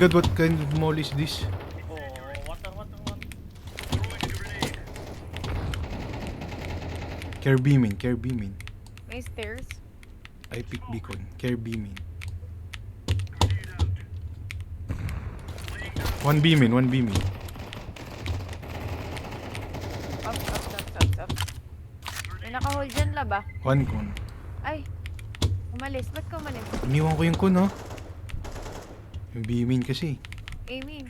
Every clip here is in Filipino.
God, what kind of mall is this? Oh, water. Care beaming, care beaming. May stairs. I pick beacon, care beaming. One beaming, one beaming. Up. May naka-hold dyan, laba. One con. Ay, umalis. Ba't ka umalis? Iniwan ko yung con, ha? Yung beaming kasi. Amy.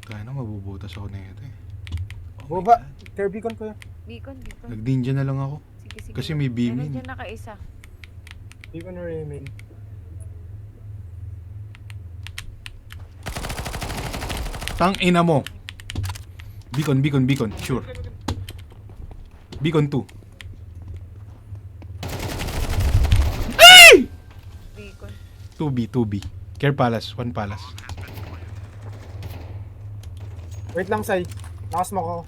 Kaya na mabubutas ako na ito eh. Baba, care beacon ko yun. Beacon. Nag-ninja na lang ako. Sige. Kasi may beaming. Meron dyan naka-isa. Beacon or remain. Tang ina mo. Beacon. Sure. Beacon 2. Beacon. 2B. Care palace, one palace. Wait lang, Sai. Nakasmoke ako.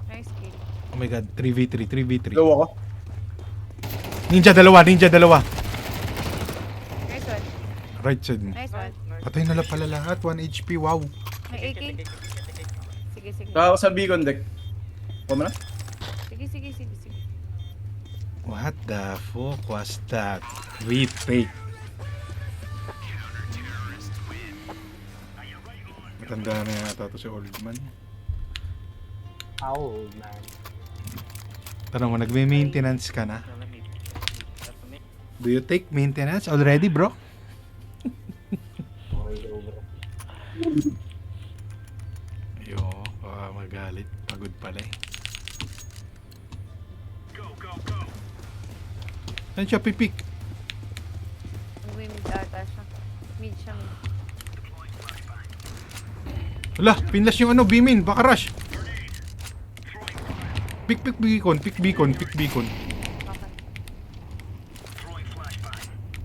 Nice kill. Oh my god, 3v3. Low ako. Ninja dalawa. Nice one. Right side mo. Nice one. Patay na pala lahat, 1 HP, wow. May AK. Sige. Saka ako sa beacon deck. Huwag mo na? Sige. What the fuck was that? Retake. Matanda na yata to si old man. Ow, man. Tanong mo, nagme-maintenance ka na? Let me. Do you take maintenance already, bro? Okay, over. Yo, magalit. Pagod pala eh. Saan siya pipik? Mag-mid ata siya. Mid siya. Wala, pinlas yung ano, beamin, baka rush. Pick beacon. Okay.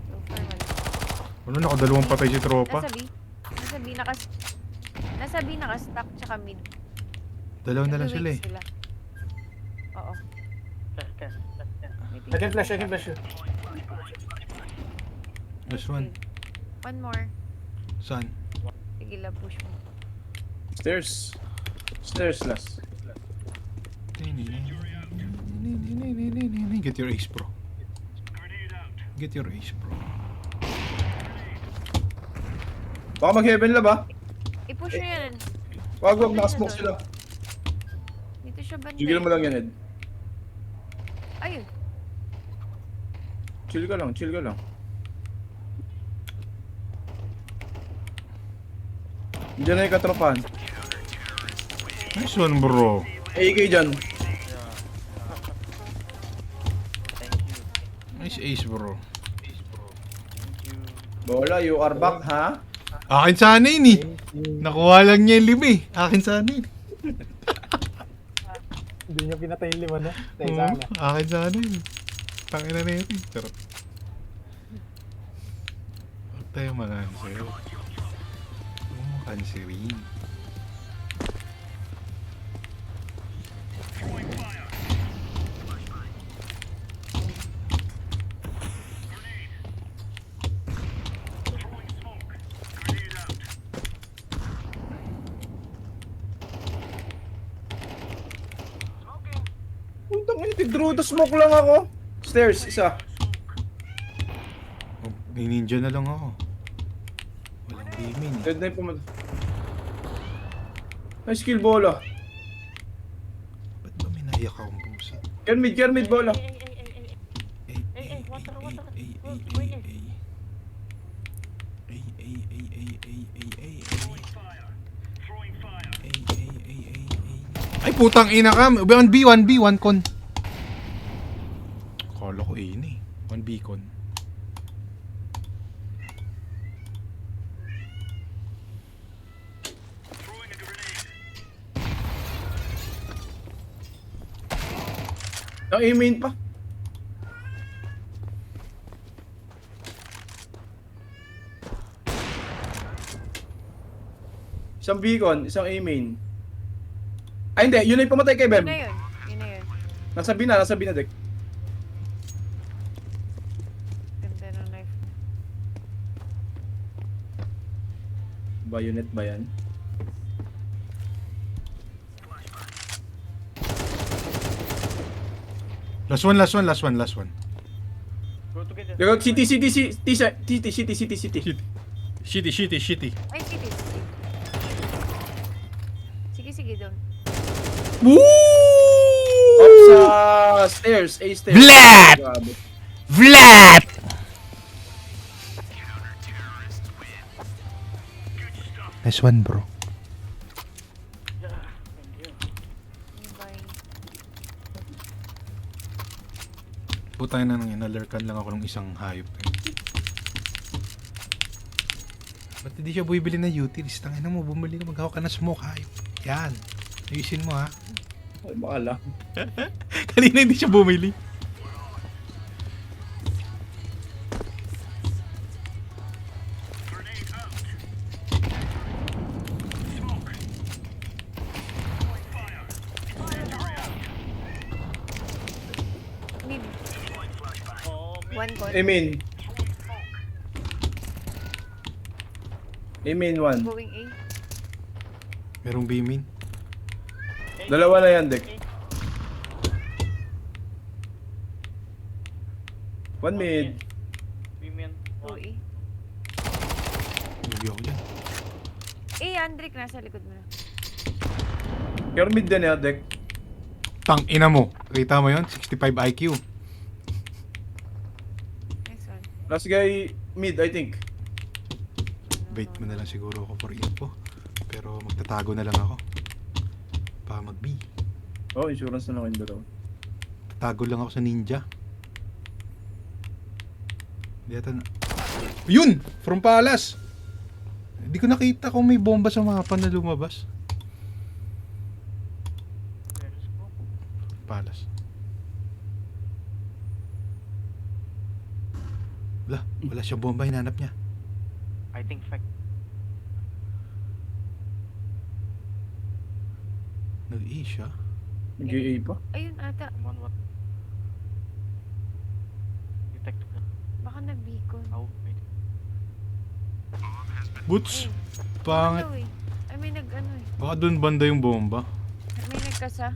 So far, wala. Ano, nakadalawang patay si tropa. Nasa B naka-stack tsaka mid. Dalawa na lang sila eh. Nag-wait Oo. Test. I can flash you. Just one. One more. Saan? Sige lang, push mo. Stairs last. Get your ace, bro. Baka mag-heaven lab ah. I-push nyo yan. Wag, nakasmoke sila. Dito siya banda. Jigil mo lang yan, Ed. Ayun. Chill ka lang. Diyan na yung katropahan. Nice one, bro. AK dyan. Thank you. Nice ace, bro. Bola, you are back, ha? Akin sana yun eh. Nakuha lang niya yung lima eh. Akin sana yun. Hindi niya pinatay yung lima, no? Tayo Oo, sana. akin sana yun. Tangina na yun. Pero... Huwag tayo mag-answer. Huwag mo cancerin. Puntang ina, tigdraw the smoke lang ako. Stairs, isa. Ninja na lang ako. Walang beaming eh. Dead na yung pumunta. Nice kill, bola. Ba't ba may naiyak akong pusa? Can mid, bola. Water. Ay putang ina ka. 1B, 1 con. Kala ko A na eh. 1B con. Ang A-main pa. Isang beacon, isang A-main. Ay hindi, yun na yung pumatay kay Yun Bem. na yun. Nasa B na deck. Bayonet ba yan? Last one, last one, last one, last one. Go together. Go, city, city, city, city, city, city, city. Shitty, shitty, shitty. Ay, sige. Sige, sige, doon. Woo! Up sa stairs, A stairs. Vlad! Grabe. Vlad! Nice one, bro. Yeah, thank you. Bye. Putay na nang inalerkan lang ako ng isang hayop. Ba't hindi siya bumibili ng utilities? Tangina mo, bumili ka, maghawak ka ng smoke hayop. Yan. Ayusin mo ha. Ay, baka lang. Kanina hindi siya bumili. Mid. Oh, me. One con. Amen. Amen 1. Going A. Merong beaming. Dalawa na yan, Dek. 1 mid. Women. Go A. Lugi ako dyan. Eh, Andrick, nasa likod mo na. Pero mid din yan, Dek. Tang ina mo. Kita mo yon 65 IQ. Next one. Last guy, mid, I think. Bait mo na lang siguro ako for info. Pero magtatago na lang ako. Para mag-B. Oh, insurance na lang yung dalawa. Tatago lang ako sa ninja. Hindi ata na... Yun! From Palace! Hindi ko nakita kung may bomba sa mapa na lumabas. Let's go. Palace. Wala siya bomba, hinanap niya. I think fact. Nag-E siya. Nag-A pa. Ayun ata. One what? Detect to Baka nag-beacon. how wait. Boots! Ayun. Pangit. Ano eh? Ay, may nag-ano eh. Baka dun banda yung bomba. May nagkasa.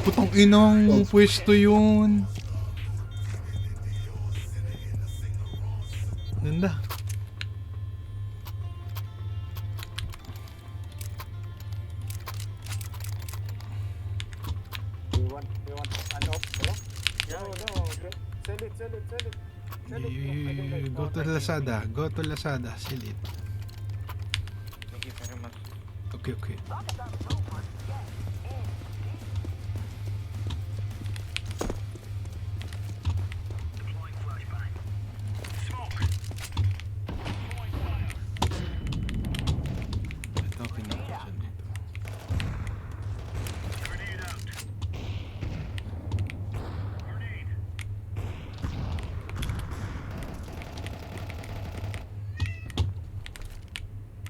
Putang inang pwesto yun. Ganda. You want an op, bro? Yeah, No, okay. Sell it, sell it, sell it. Sell it, bro. I can buy it. Go to Lazada. Go to Lazada. Sell it. thank you very much. Okay, okay. Ito, pinakasan dito.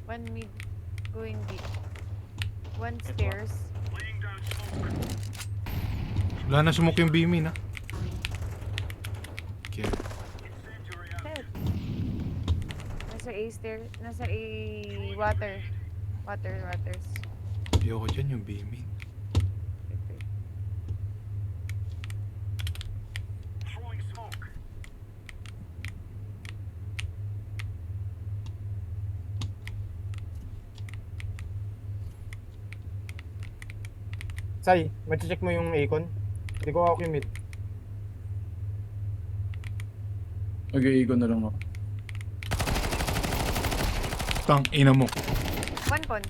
One mid. Going B. One stairs. Wala na smoke yung beaming, ha? Okay. Help. Nasa A stair. Nasa A water. Waters. Ayoko dyan yung beaming. Okay. Sai, mag-check mo yung Acon. Hindi ko ako yung mid. Mag-A ko na lang ako. Tang ina mo. One con.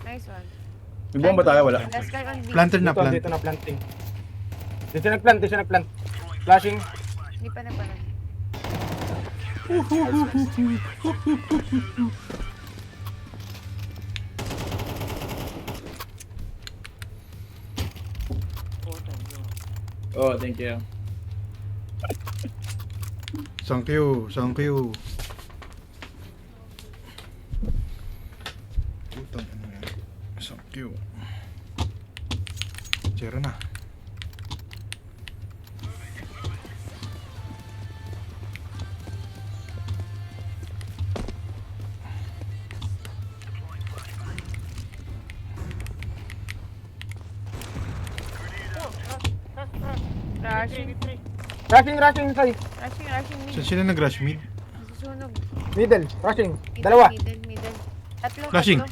Nice one. May bomba tayo, wala. Last guy on B. Planter na, Dito, planter. dito na planting. Dito nagplant, dito nagplant. Flashing. Hindi pa na pala. Oh, thank you. Oh, thank you. Thank you, thank you. Putang ano yan. Thank you. Zero na. Rushing. Rushing, say. Rushing mid. Saan sila nag-rush mid? Nasusunog. Middle, rushing. Middle, Dalawa. Middle. Tatlo. Flashing.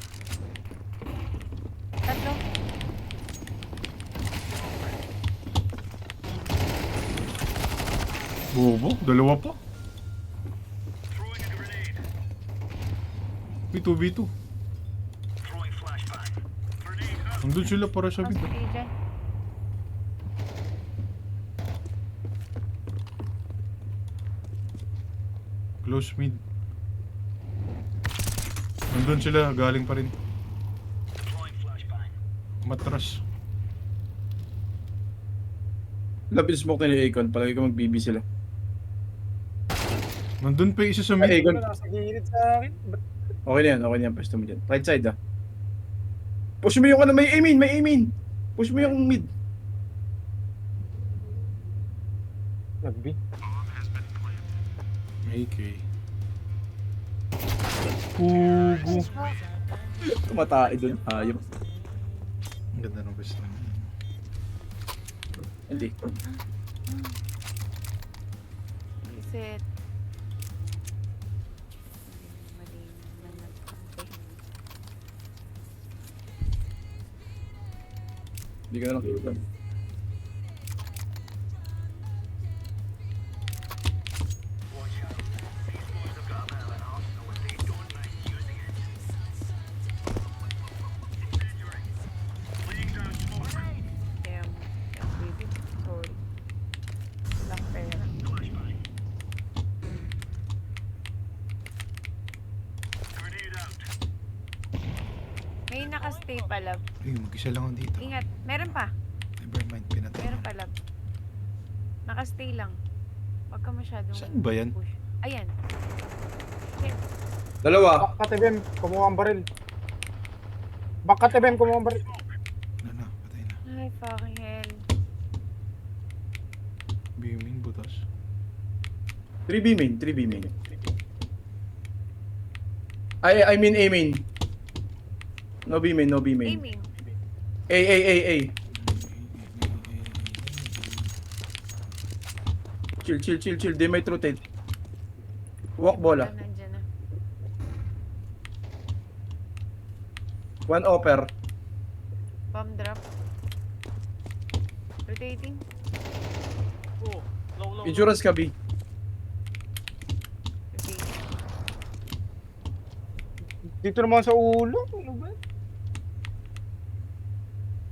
Tatlo. Bobo, dalawa pa. B2. Nandun sila para sa Mas mid. kayo dyan. Close mid. Nandun sila, galing pa rin. Matras. Lapis smoke ni Akon. Palagi ko mag-BB sila. Nandun pa yung isa sa Ay, mid. Akon. Nasa gilid sa akin. Okay na yan. Pwesto mo dyan. Right side ah. Push mo yung ano, may aiming. Push mo yung mid. Nag-B. Okay. Pugo. Tumatae dun. Hayop. Ang ganda ng gusto niya. Hindi. Reset. Mali naman nagkampi. Hindi ka na nakikita. Damn. Baby. Sorry. Walang pera. May nakastay pa, love. Ay, mag-isa lang ako dito. Ingat. Meron pa. Never mind, pinatay Meron na. pa, love. Nakastay lang. Huwag ka masyadong Saan ba yan? push. Ayan. Dalawa. Katibem, kumuha ang baril. Katibem, kumuha ang baril. Ano na, patay na. Ay, fucking hell. Beaming, butas. 3B main. I mean A main. No B main. Aiming. A. Chill. They might rotate. Walk bola. Nandyan na. One offer. Bomb drop. Rotating. Oh, low. Insurance ka B. Rotating. Dito naman sa ulo. Ano ba?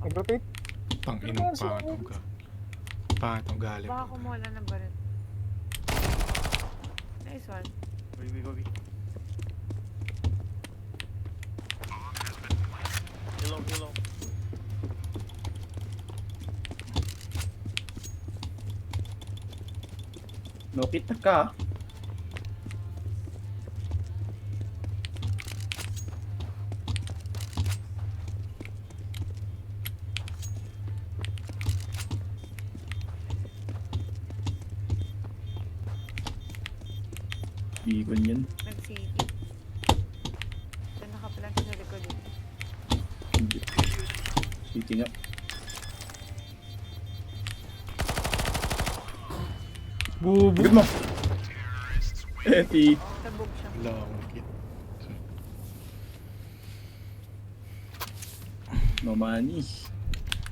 Nag-rotate. Tanginang pangatong ka. Pangatong galing. Baka kumuha lang ng baril. Nice one. Go. Hello. No, kita ka. Ikon yan. Nag-city. Ito nakaplant sa likod eh. Hindi. City nga. Bubo. Bigod mo. Eti. Sabog siya. Wala akong kit. No money.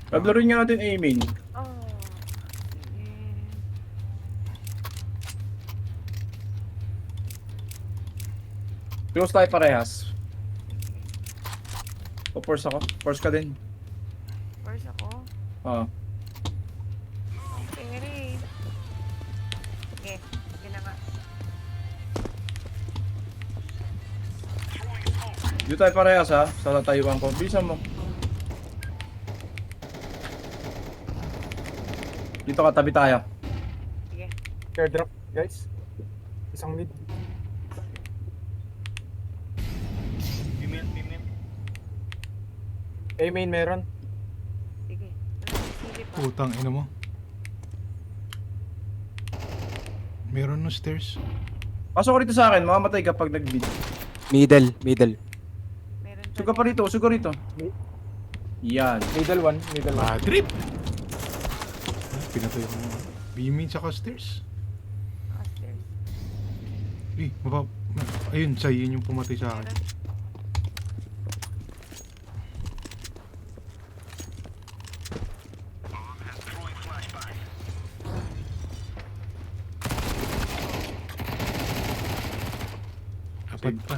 Paglaruin nga natin A-main. Oh. Sige. Close tayo parehas. O force ako. Force ka din. First ako. Ah. Pere. Okay. Sige na nga. Dito tayo parehas ha. Sa tayuan ko. Bilisan mo. Dito ka, tabi tayo. Sige. Airdrop, guys. Isang mid. Female, female. A main meron. Sige. Ano, silip pa. Putang ina mo. Meron no stairs. Pasok ko rito sa akin, mamamatay ka pag nag-bid. Middle, middle. Meron pa Suga pa rito, suga rito. Yan. Middle one, middle one. Bad trip! Pinatay ko mo. B-main saka stairs. upstairs. Eh, ayun, sa yun yung pumatay sa akin. Meron. Kapag pa.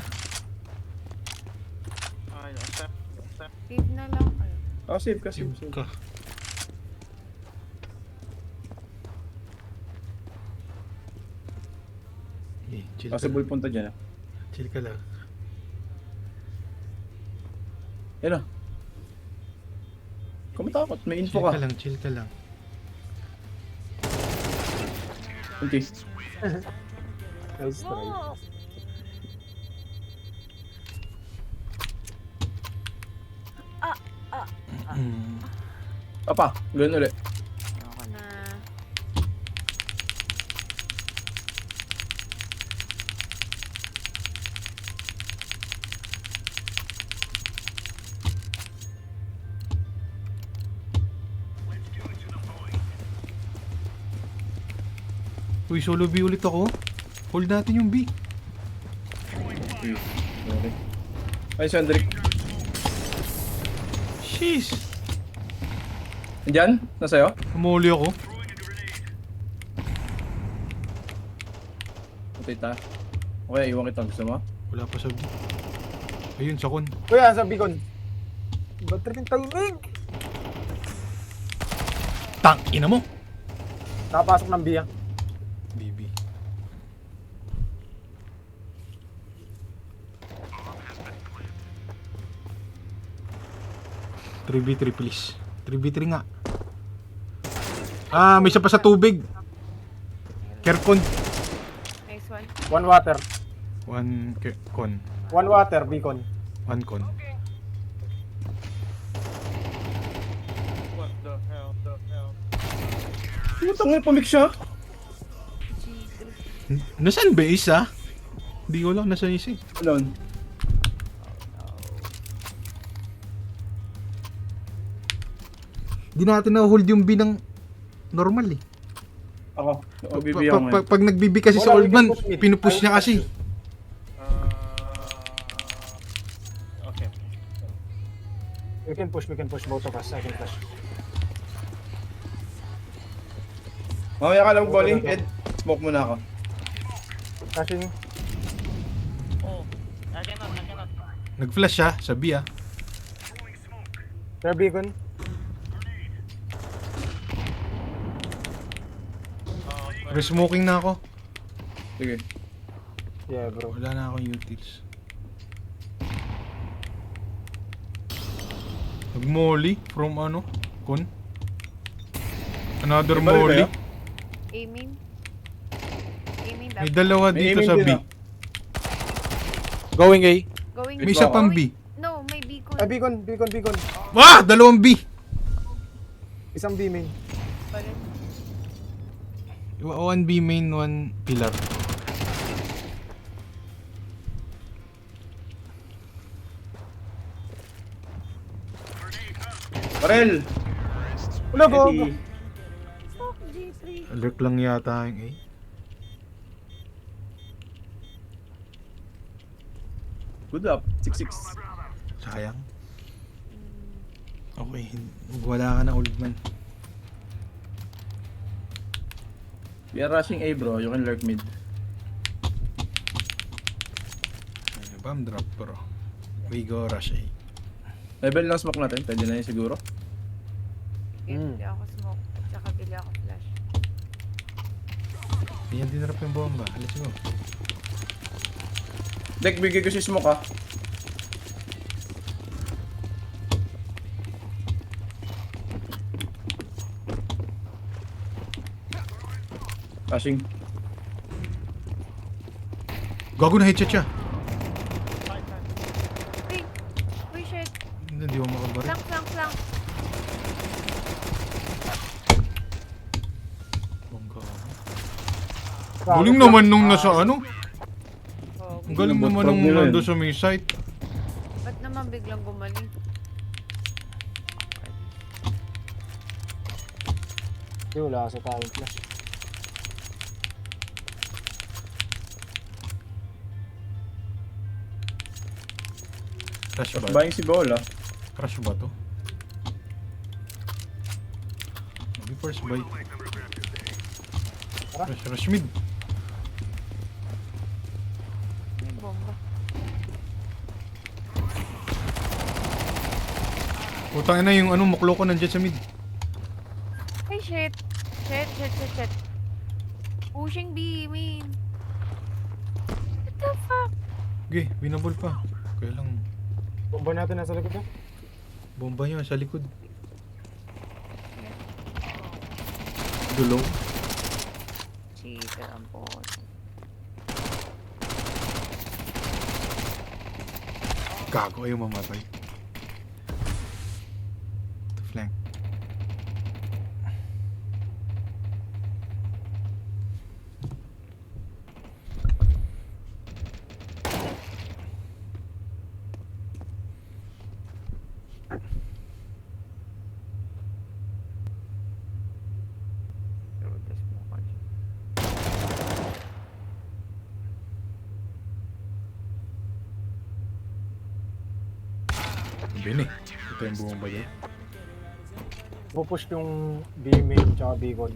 Ay, step, step. Save na lang kayo. Oh, save ka, save, Save save. ka. Eh, chill ka Possible lang. punta dyan ah. Chill ka lang. Yan ah. Kumatakot, may info Chill ka. ka lang, chill ka lang. Okay. Nice try. Oh! Mm. Papa, gano'n ulit. Ako na. Uy, solo B ulit ako. Hold natin yung B. Okay. Okay. Ay, Sandrick. Sheesh! Andyan? Nasa'yo? Umuli ako. Patay ta. Okay, iwan kita. Gusto mo? Wala pa sa B. Ayun, sa kon. Kuya, sa beacon. Ba't rin timing? Tang! Ina mo! Nakapasok ng B ah. BB. "3v3 please. 3v3 nga. Ah, may isa pa sa tubig. Kerkon. Nice one. One water. One con. One water, beacon. One con. What the hell, the hell? Putang nga, pamik siya. Nasaan ba isa? Hindi ko lang nasaan isa eh. Alone. Di natin na-hold yung B ng normal eh. Ako. OBB ako ngayon. Pag nagbibi kasi sa Wala, old man, we can push mid. pinupush niya kasi. Okay. We can push both of us. I can flash. Mamaya ka lang, Bolly. Ed, smoke muna ako. Flashing. Oh, I cannot. Nag-flash siya sa B ah. Fair beacon. Re-smoking na ako. Sige. Yeah, bro. Wala na akong utils. Nag-molly from ano? Con? Another May baril molly. kayo? Aiming. Aiming May dapat. dalawa May dito aiming sa din, B. ah. Going A. Going. May isa pang going- B. No, may beacon. Ah, beacon. Ah! Dalawang B! Isang B main. Pa rin. One B main, one pillar. Barel! Wala go. Eddie. Fuck, G3. Lurk lang yata yung A. Good up. 6-6. Sayang. Okay, wala ka na old man. We are rushing A, bro. You can lurk mid. Bomb drop bro. We go rush A. Level lang smoke natin. Pwede na yun siguro. Bili ako smoke. At saka bili ako flash. Yan dinarap yung bomba. Let's go. Dek, bigay ko si smoke ah. Flashing. Gago na headshot siya. Uy! Uy, shit! Hindi mo makabaril. Flank! Bongga. Grabe, Galing naman nung nasa ano. Oh, Ang galing Lambot naman frog nung nila yun. nando sa may site. ba't naman biglang gumaling? Hindi, wala kasi tayong flash. Crash ba? Buying si Bola. Crash ba to? Maybe first buy. Rush mid. May bomba. Putang ina yung ano, muklo ko nandiyan sa mid. Ay, shit! Shit. Pushing B, main. What the fuck? Okay, binabol pa. Kaya lang, Bomba natin nasa likod na. bomba niya sa likod. Dulo. Cheater ang po. Gago, ayaw mamatay. To flank. Bini. Ito yung buong ba dyan? Pupush yung B main tsaka beacon.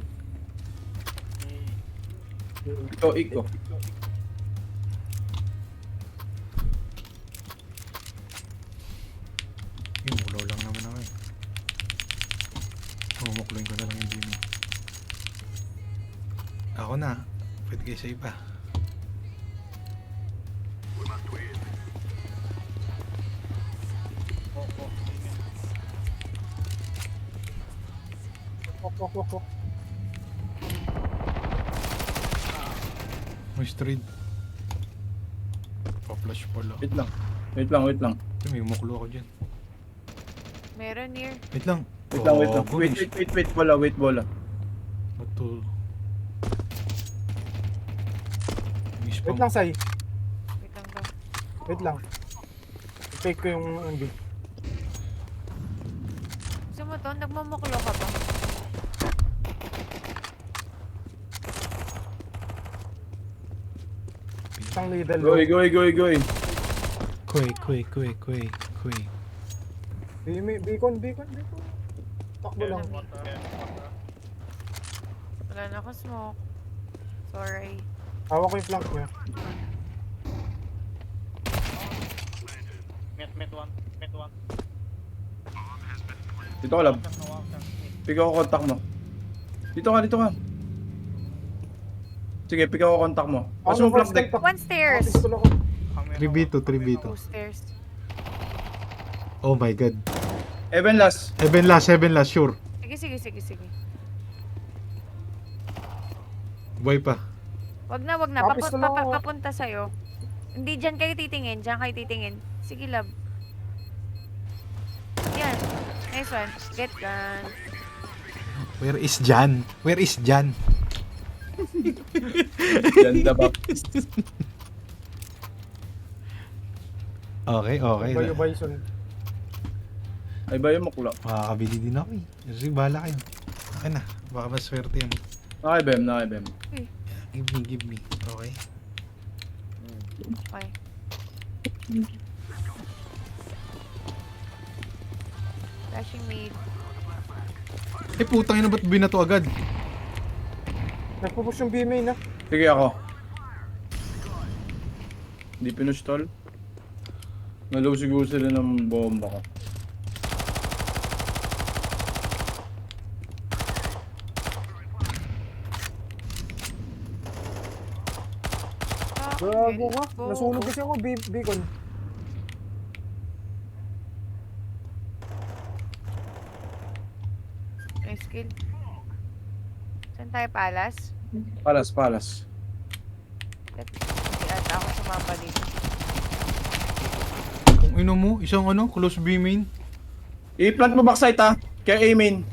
Iko. Yung mulaw lang naman ako eh. Mumukloin ko na lang yung bini. Ako na. Pwede kayo sa iba. Wok. May straight. Pa-flash pala. Wait lang. Ito, may muklo ako dyan. Meron near. Wait lang. Wait lang. Gago, Wait, Bola. Bato. May Wait spam. lang, Sai. Wait lang daw. Wait lang. Fake ko yung B. Gusto mo to? Nagmamuklo ka ba? Isang little. Goy. Kuy. Beacon. Takbo lang. Wala na ako smoke. Sorry. Hawak ko yung flank niya. Mid one. Dito ka, lab. Pick ako contact mo. Dito ka. Sige, pick ako contact mo. Pasok mo flank deck. One stairs! Pistol ako. 3v2. Two stairs. Oh my god. Even last. Heaven last, sure. Sige. Buhay pa. Wag na. Pistol ako. Papunta sa'yo. Hindi, dyan kayo titingin. Sige, love. Yan. Nice one. Get gun. Where is Jan? Ganda ba? Okay. Bayo Bison. Ay ba yung mukla? Makakabili din ako eh. Kasi bahala kayo. Okay na. Baka maswerte yan. Nakibem. Give me. Okay. Okay. Flashing mid. Eh putang ina, ba't binato agad? Nagpupush yung B main na. Sige ako. Hindi pinustol. Nalaw siguro sila ng bomba ko. Bravo ka. Go. Nasunog kasi ako, beacon. Nice kill. Saan tayo, Palas? Palas. Let's see. Wala akong sumamba dito. Kung ino mo, isang ano, close B main. I-plant mo backside ha. Kaya A main.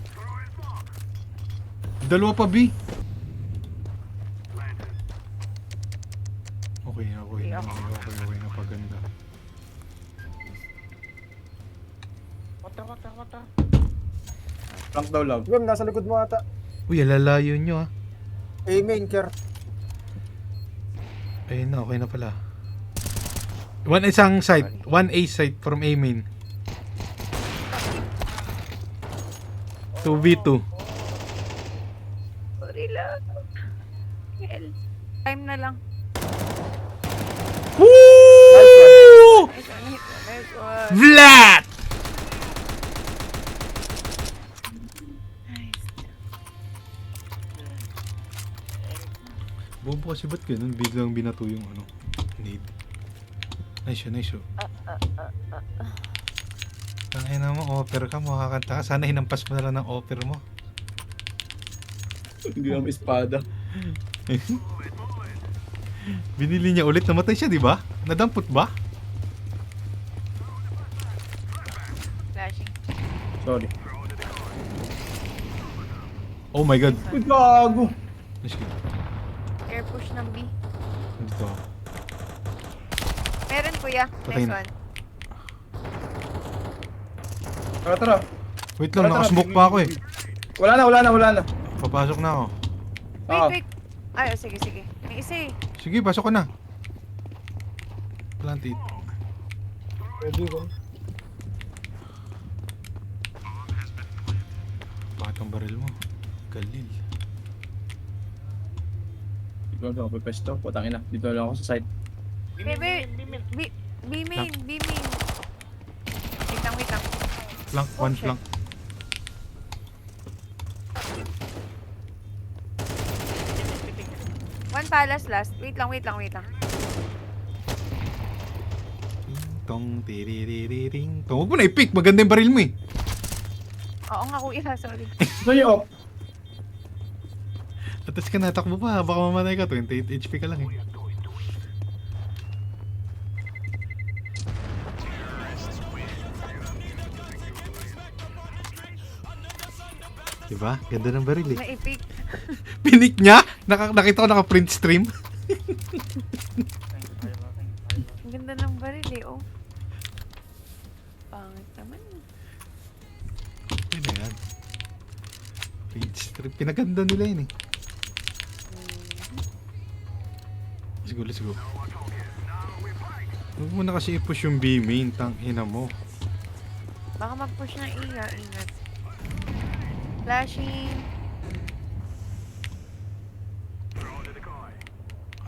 Dalawa pa B. Okay na, okay na, okay na, paganda. Water. Plant daw love. Gum, nasa likod mo ata. Uy, alalayo nyo ah. Aiming, care. Ayun na, okay na pala. One isang site, one A site from A main. 2v2. Sorry lang. Hell. Time na lang. Woo! Nice one. Vlat! Nice. Bobo kasi ba't ganun? Biglang binato yung ano, need. Nice yun, nice yun. Tangin na mo, offer ka, makakanta ka. Sana hinampas mo na lang ng offer mo. Hindi naman espada. Binili niya ulit, namatay siya, di ba? Nadampot ba? Flashing. Sorry. Oh my god. Uy, gago. Nice good. Air push ng B. Dito ako. Meron kuya. Patay Nice na. one. Tara. Wait lang, nakasmoke pa ako eh. Wala na. Papasok na ako. Wait. Ay, oh, sige. May isa eh. Sige, pasok ka na. Plant it. Pwede ko. Bakit ang baril mo? Galil. Dito lang ako pepesto. Putangin na. Dito lang ako sa site. Bebe. B main. Wait lang. Flank, Oh, one shit. flank. One palace last. Wait lang. Tong, tiririring, tong. Huwag mo na i-pick. Maganda yung baril mo eh. Oo nga kuya, sorry. Gusto niyo off? Atas ka na, takbo pa. Baka mamatay ka. 28 HP ka lang eh. Diba? Ganda ng baril eh. Na-epic. Pinik niya? Nakita ko naka-print stream. Ang ganda ng baril eh, oh. Pangit naman. Okay na yan. Print stream. Pinaganda nila yun eh. Let's go. Huwag mo na kasi i-push yung B main. Tangina mo. Baka mag-push ng iya, ingat. Flashing.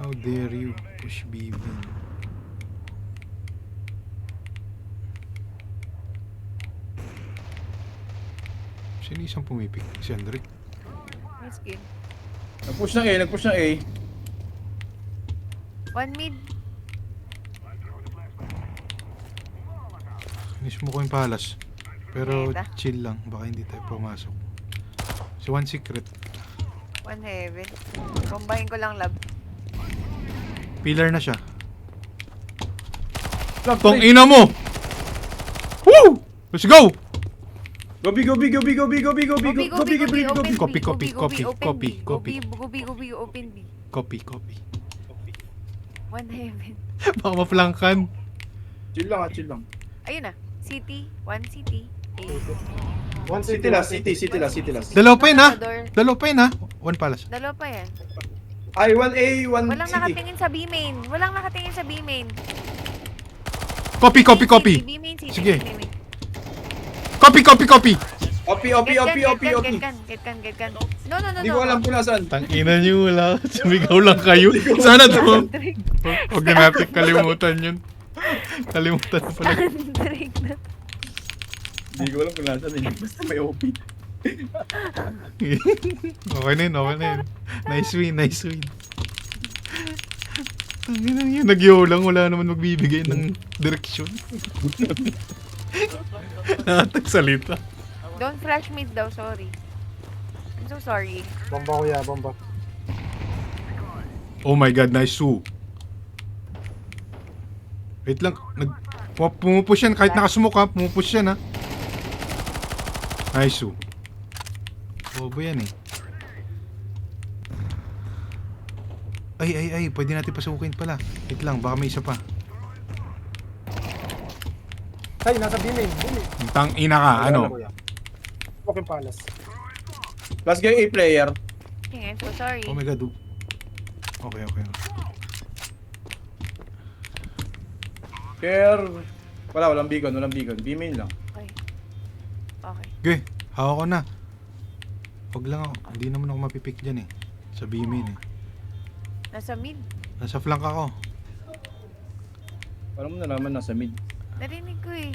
How dare you push B main. Sino isang pumipik? Si Andrick? Nice kill. Nag-push ng A. One mid. Mismo ko yung palas. Pero Neta. chill lang. Baka hindi tayo pumasok. Si One Secret. One heaven. Bombahin ko lang lab. Pillar na siya. Love, Tong three. ina mo! Woo! Let's go! Gobi. Gobi, open B. Copy. One heaven. Baka maplankan. Chill lang. Ayun na. City. One city. A. One City last. Dalawa pa yun ha? Door. Dalawa pa yun ha? One palas. Dalawa pa yan. Ay, 1A, 1 Walang City. nakatingin sa B main. Copy. B main city. Sige. B main. Copy. Get gun. No. Hindi ko alam kung nasaan. Tangina nyo, wala. Sumigaw lang kayo. Sana to. Huwag na natin kalimutan yun. Kalimutan na pala. Drake na. Hindi ko alam kung nasaan eh. Basta may OP. Okay na yun. Nice win. Tangina nyo, nagyo lang. Wala naman magbibigay ng direksyon. Nakatagsalita. Don't flash mid daw, sorry. I'm so sorry. Bomba kuya, bomba. Oh my god, nice Sue. Wait lang. Pumupush yan. Kahit nakasmoke ha. Pumupush yan ha. Nice oh. Bobo yan eh. Ay. Pwede natin pasukin pala. Wait lang. Baka may isa pa. Ay, nasa B-main. B-main. Tang ina ka. Ano? Okay, palas. Last game A player. I'm so sorry. Oh my god. Okay. Care. Walang beacon. B-main lang. Okay. Okay. Okay. Hawak ko na. Huwag lang ako. Hindi naman ako mapipick dyan eh. Sa B-main eh. Nasa mid. Nasa flank ako. Parang mo na naman nasa mid. Narinig ko eh.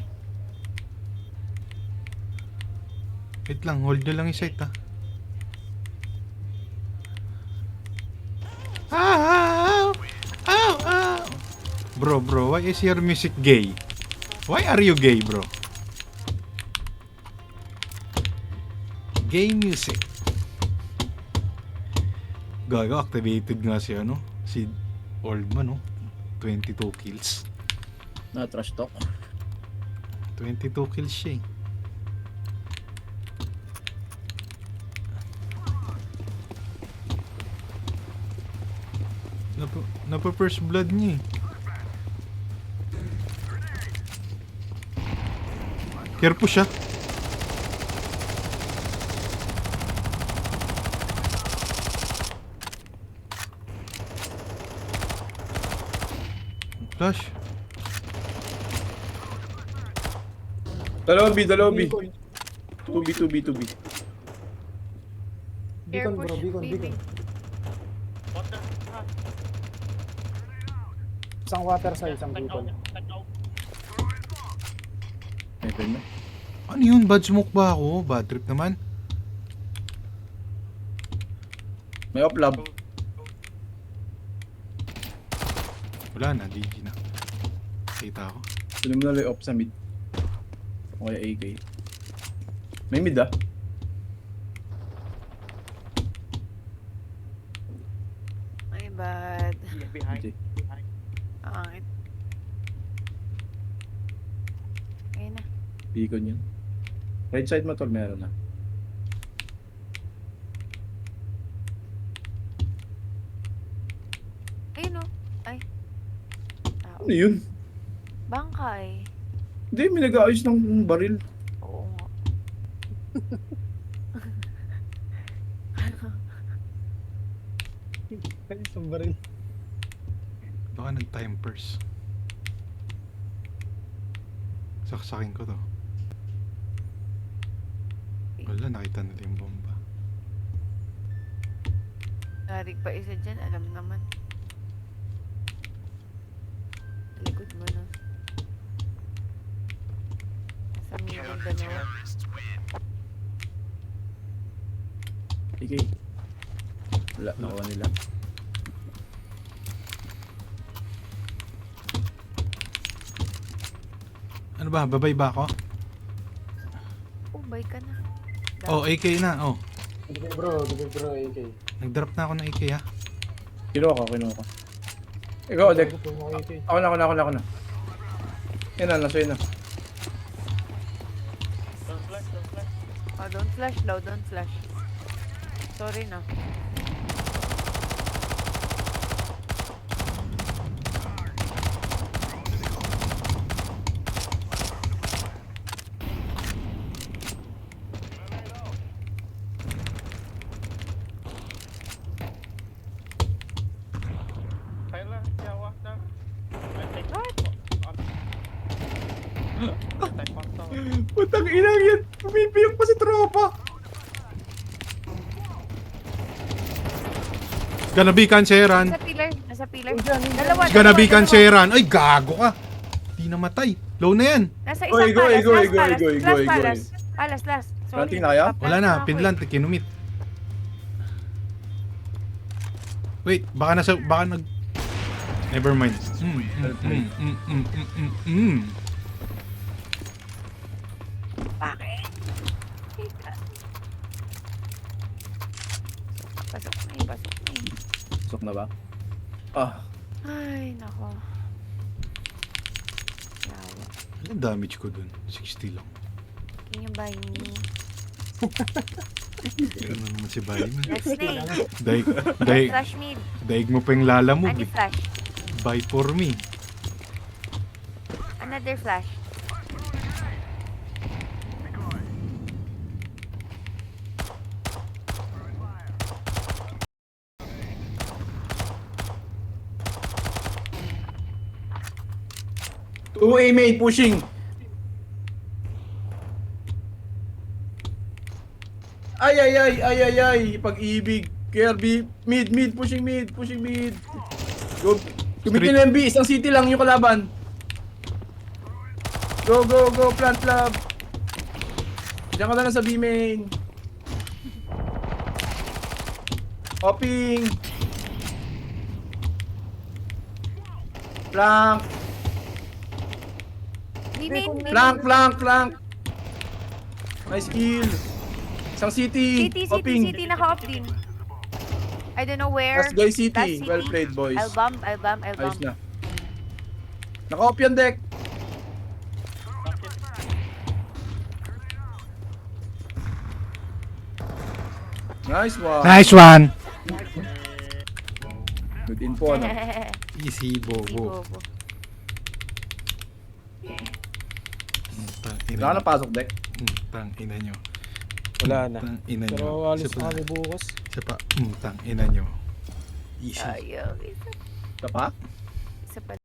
Wait lang. Hold nyo lang yung sight ha. Ow! Bro, why is your music gay? Why are you gay, bro? Gay music. Gaga, activated nga si ano, si Oldman, no? 22 kills. Na trash talk. 22 kills siya eh. Napa-first blood niya eh. Careful siya. Flash. Dalawa B. 2B. Air push. Baby. Water. Ah. Isang water sa isang beacon. Maybe na. Ano yun? Bad smoke ba ako? Bad trip naman. May oplab. Wala na, DG na. Kita ako. Tuloy mo na lay off sa mid. O kaya AK. May mid ah. Ay, bad. Behind. Okay. Angit. Ayun na. Beacon yun. Right side mo tol, meron na. Ayun o. Ay. Tao. Ano yun? Bangkay. Hindi, may nag-aayos ng baril. Oo nga. Isang baril. Baka nag-time purse. Saksakin ko to. Wala, nakita nila yung bomba. Narig pa isa dyan. Alam naman. Likod mo na. Nasa middle dalawa. AK. Wala, nakuha nila. Ano ba? Babay ba ako? Oh, bye ka na. Oh, AK na. Oh. Sige bro, AK. Nag-drop na ako ng AK ha. Kinuha ko. Ikaw, Dek. AK. Ako na. Yan na, nasa yun na. Don't flash. Oh, don't flash daw. Don't flash. Sorry na. Tyler, Jawa, Tyler. I take What? Take one tower. Putang inang yan. Pumipiyok pa si tropa. Gonna be canceran. Nasa pillar. Dalawa. It's gonna be dalawa. canceran. Ay, gago ka. Di namatay. Low na yan. Nasa Oy, isang go, palas. go, Last go, palas. go, Last go, go. palas. Last. Sorry. Planting na kaya? Wala na. Pinlant. Kinumit. Wait, baka nag... Never mind. Bakit? Pasok na eh. Pasok na ba? Ah. Ay, nako. Anong damage ko dun? 60 lang. Can you buy me? Ano naman si Bayan? Let's stay. Daig Flash mid. mo pa yung lalamog Any eh. flash? Buy for me. Another flash. Two A main pushing. Ay, pag-ibig. KRB, mid, pushing mid. Go, gamitin ng MB, isang city lang yung kalaban. Go, plant lab. Diyan ka na lang sa B main. Hopping. Flank, Main. flank. Nice kill. Isang city. Hopping. City. Naka-off din. I don't know where. Last guy city. Last Well played, boys. I'll bump. Ayos na. Naka-off yan, deck. Nice one. Nice one! Good info, ano? Easy, bobo. Bobo. Tang Wala ka ina na pasok, deck. Tang ina nyo. Wala na. Tang ina nyo. Pero alis Isa na pa. kami bukas. Isa pa. Tang ina nyo. Easy. Ayaw. Ito pa? Isa pa.